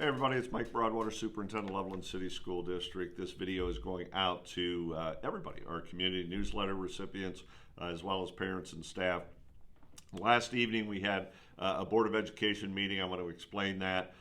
Hey everybody, it's Mike Broadwater, Superintendent, Loveland City School District. This video is going out to everybody, our community newsletter recipients, as well as parents and staff. Last evening we had a Board of Education meeting. I want to explain that.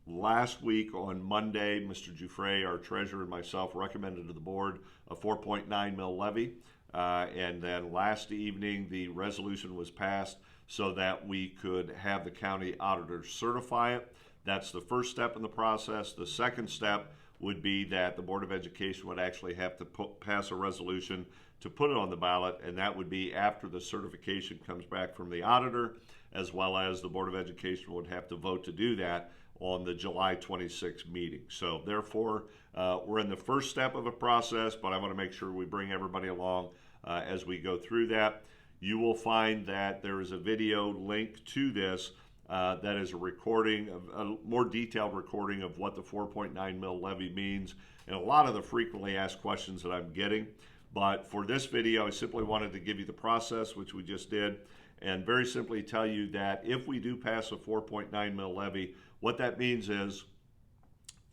Last week on Monday, Mr. Giuffre, our treasurer, and myself recommended to the board a 4.9 mil levy. And then last evening the resolution was passed so that we could have the county auditor certify it. That's the first step in the process. The second step would be that the Board of Education would actually have to pass a resolution to put it on the ballot, and that would be after the certification comes back from the auditor, as well as the Board of Education would have to vote to do that on the July 26th meeting. So therefore, we're in the first step of a process, but I want to make sure we bring everybody along as we go through that. You will find that there is a video link to this that is a recording, a more detailed recording of what the 4.9 mil levy means, and a lot of the frequently asked questions that I'm getting. But for this video, I simply wanted to give you the process, which we just did, and very simply tell you that if we do pass a 4.9 mil levy, what that means is,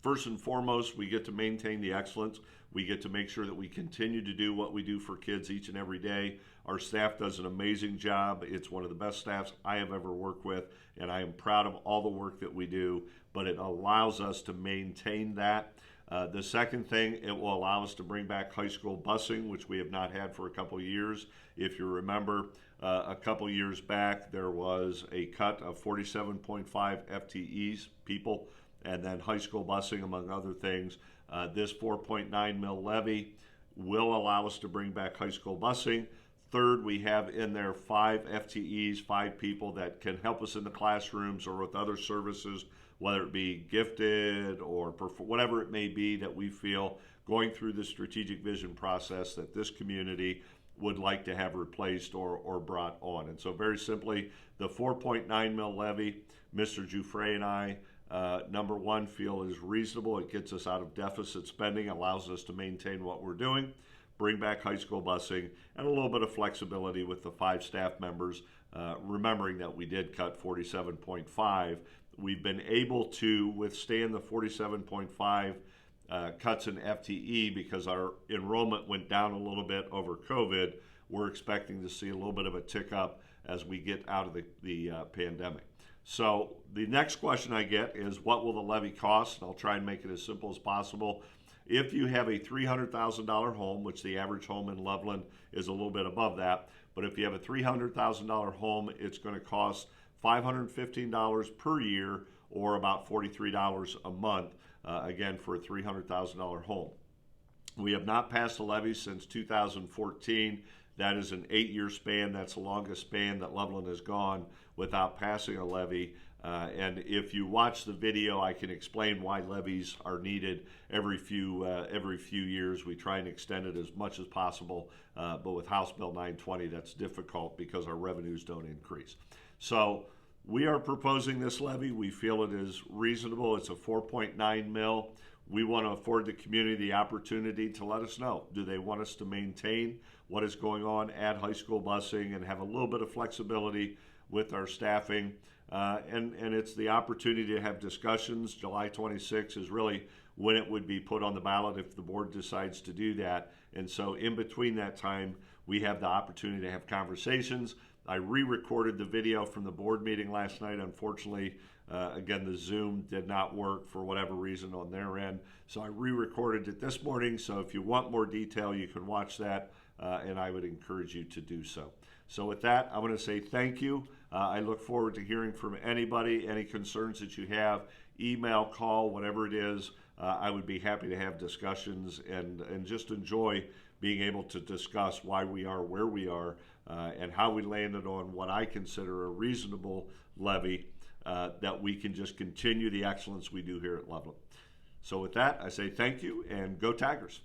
first and foremost, we get to maintain the excellence. We get to make sure that we continue to do what we do for kids each and every day. Our staff does an amazing job. It's one of the best staffs I have ever worked with, and I am proud of all the work that we do, but it allows us to maintain that. The second thing, it will allow us to bring back high school busing, which we have not had for a couple of years. If you remember, a couple of years back, there was a cut of 47.5 FTEs, people, and then high school busing, among other things. This 4.9 mil levy will allow us to bring back high school busing. Third, we have in there 5 FTEs, 5 people that can help us in the classrooms or with other services, whether it be gifted or whatever it may be that we feel going through the strategic vision process that this community would like to have replaced or brought on. And so very simply, the 4.9 mil levy, Mr. Giuffre and I, number one, feel is reasonable. It gets us out of deficit spending, allows us to maintain what we're doing, bring back high school busing, and a little bit of flexibility with the 5 staff members, remembering that we did cut 47.5. We've been able to withstand the 47.5 cuts in FTE because our enrollment went down a little bit over COVID. We're expecting to see a little bit of a tick up as we get out of the pandemic. So the next question I get is, what will the levy cost? And I'll try and make it as simple as possible. If you have a $300,000 home, which the average home in Loveland is a little bit above that, but if you have a $300,000 home, it's going to cost $515 per year, or about $43 a month, again, for a $300,000 home. We have not passed a levy since 2014. That is an 8-year span. That's the longest span that Loveland has gone without passing a levy. And if you watch the video, I can explain why levies are needed every few years. We try and extend it as much as possible, but with House Bill 920, that's difficult because our revenues don't increase. So we are proposing this levy. We feel it is reasonable. It's a 4.9 mil. We want to afford the community the opportunity to let us know. Do they want us to maintain what is going on at high school busing and have a little bit of flexibility with our staffing? And it's the opportunity to have discussions. July 26th is really when it would be put on the ballot if the board decides to do that. And so in between that time, we have the opportunity to have conversations. I re-recorded the video from the board meeting last night. Unfortunately, again, the Zoom did not work for whatever reason on their end. So I re-recorded it this morning. So if you want more detail, you can watch that, and I would encourage you to do so. So with that, I want to say thank you. I look forward to hearing from anybody, any concerns that you have, email, call, whatever it is. I would be happy to have discussions and just enjoy being able to discuss why we are where we are and how we landed on what I consider a reasonable levy that we can just continue the excellence we do here at Loveland. So with that, I say thank you and go Tigers.